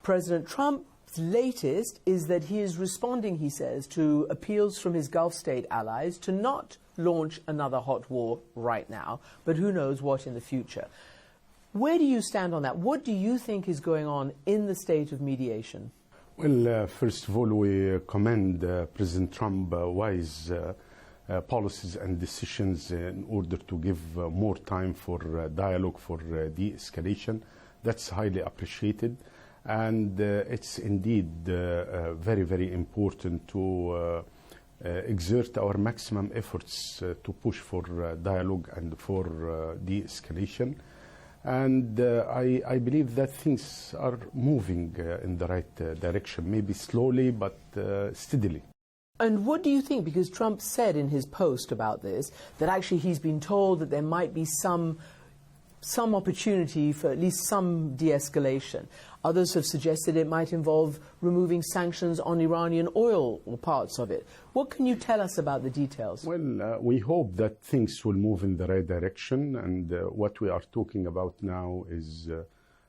President Trump's latest is that he is responding, he says, to appeals from his Gulf state allies to not launch another hot war right now, but who knows what in the future. Where do you stand on that? What do you think is going on in the state of mediation? Well, first of all, we commend President Trump's wise policies and decisions in order to give more time for dialogue, for de-escalation. That's highly appreciated. And it's indeed very, very important to exert our maximum efforts to push for dialogue and for de-escalation. And I believe that things are moving in the right direction, maybe slowly but steadily. And what do you think? Because Trump said in his post about this that actually he's been told that there might be some opportunity for at least some de-escalation. Others have suggested it might involve removing sanctions on Iranian oil or parts of it. What can you tell us about the details? Well, we hope that things will move in the right direction, and what we are talking about now is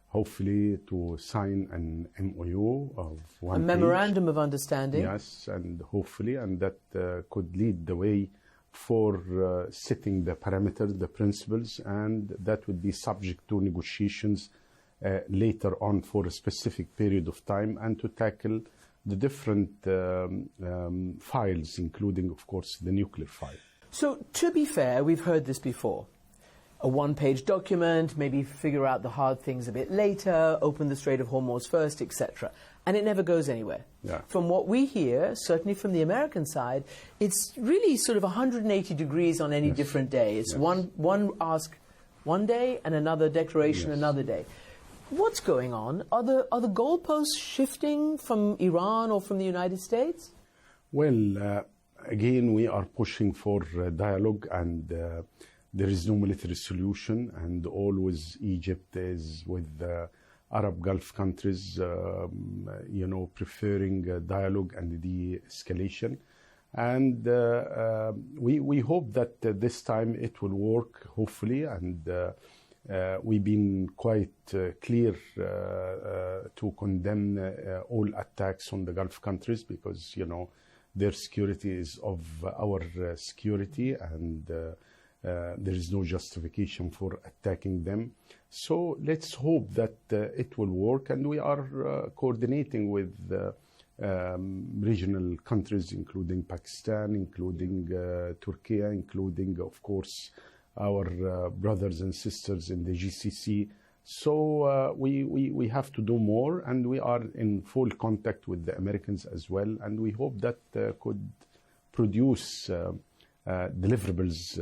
hopefully to sign an MOU of one A memorandum of understanding? Yes, and hopefully, and that could lead the way for setting the parameters, the principles, and that would be subject to negotiations later on for a specific period of time, and to tackle the different files, including, of course, the nuclear file. So, to be fair, we've heard this before. A one-page document, maybe figure out the hard things a bit later, open the Strait of Hormuz first, etc. And it never goes anywhere. Yeah. From what we hear, certainly from the American side, it's really sort of 180 degrees on any different day. It's one ask one day and another declaration another day. What's going on? Are the goalposts shifting from Iran or from the United States? Well, again, we are pushing for dialogue, and there is no military solution, and always Egypt is with the Arab Gulf countries, preferring dialogue and de-escalation. And we hope that this time it will work, hopefully, and we've been quite clear to condemn all attacks on the Gulf countries, because, their security is of our security, and there is no justification for attacking them. So let's hope that it will work, and we are coordinating with regional countries, including Pakistan, including Turkey, including, of course, our brothers and sisters in the GCC. So we have to do more, and we are in full contact with the Americans as well, and we hope that could produce deliverables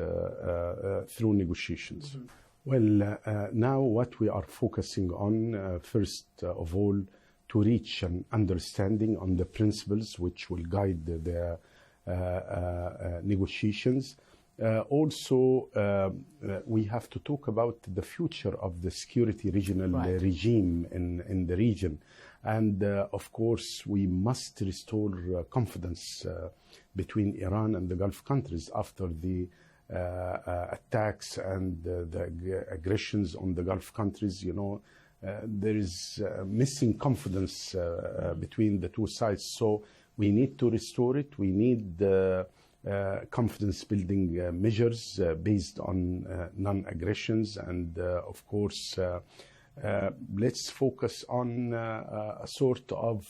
through negotiations. Mm-hmm. Well, now what we are focusing on, first of all, to reach an understanding on the principles which will guide the negotiations. Also, we have to talk about the future of the security regional regime in the region. And of course, we must restore confidence between Iran and the Gulf countries after the attacks and the aggressions on the Gulf countries. There is missing confidence between the two sides. So we need to restore it. We need confidence-building measures based on non-aggressions, and of course, let's focus on a sort of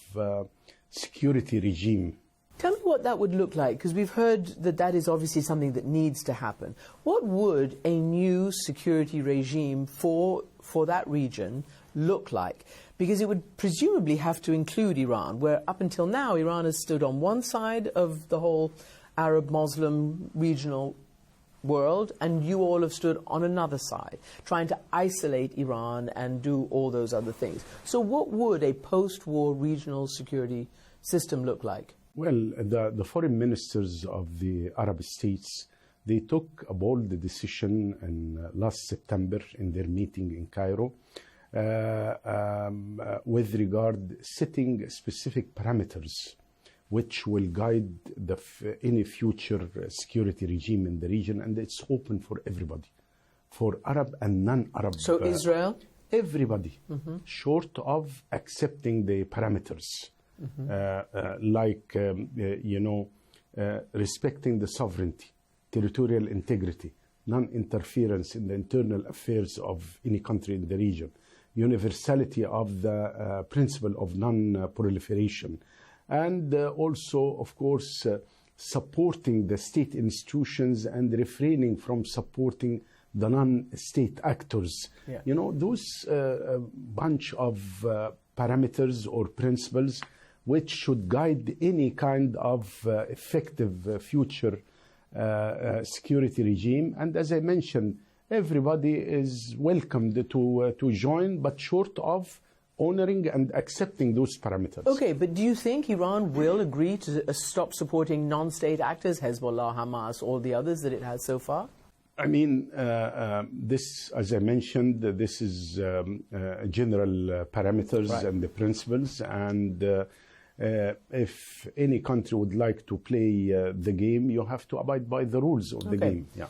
security regime. Tell me what that would look like, because we've heard that that is obviously something that needs to happen. What would a new security regime for that region look like? Because it would presumably have to include Iran, where up until now Iran has stood on one side of the whole Arab Muslim regional world, and you all have stood on another side, trying to isolate Iran and do all those other things. So what would a post-war regional security system look like? Well, the foreign ministers of the Arab states, they took a bold decision in last September in their meeting in Cairo with regard setting specific parameters which will guide any future security regime in the region, and it's open for everybody, for Arab and non-Arab. So Israel? everybody, short of accepting the parameters, respecting the sovereignty, territorial integrity, non-interference in the internal affairs of any country in the region, universality of the principle of non-proliferation, and also, of course, supporting the state institutions and refraining from supporting the non-state actors. Yeah. You know, those bunch of parameters or principles which should guide any kind of effective future security regime. And as I mentioned, everybody is welcomed to join, but short of honoring and accepting those parameters. Okay, but do you think Iran will agree to stop supporting non-state actors, Hezbollah, Hamas, all the others that it has so far? I mean, this, as I mentioned, this is general parameters Right. and the principles, and if any country would like to play the game, you have to abide by the rules of the Okay. game. Yeah.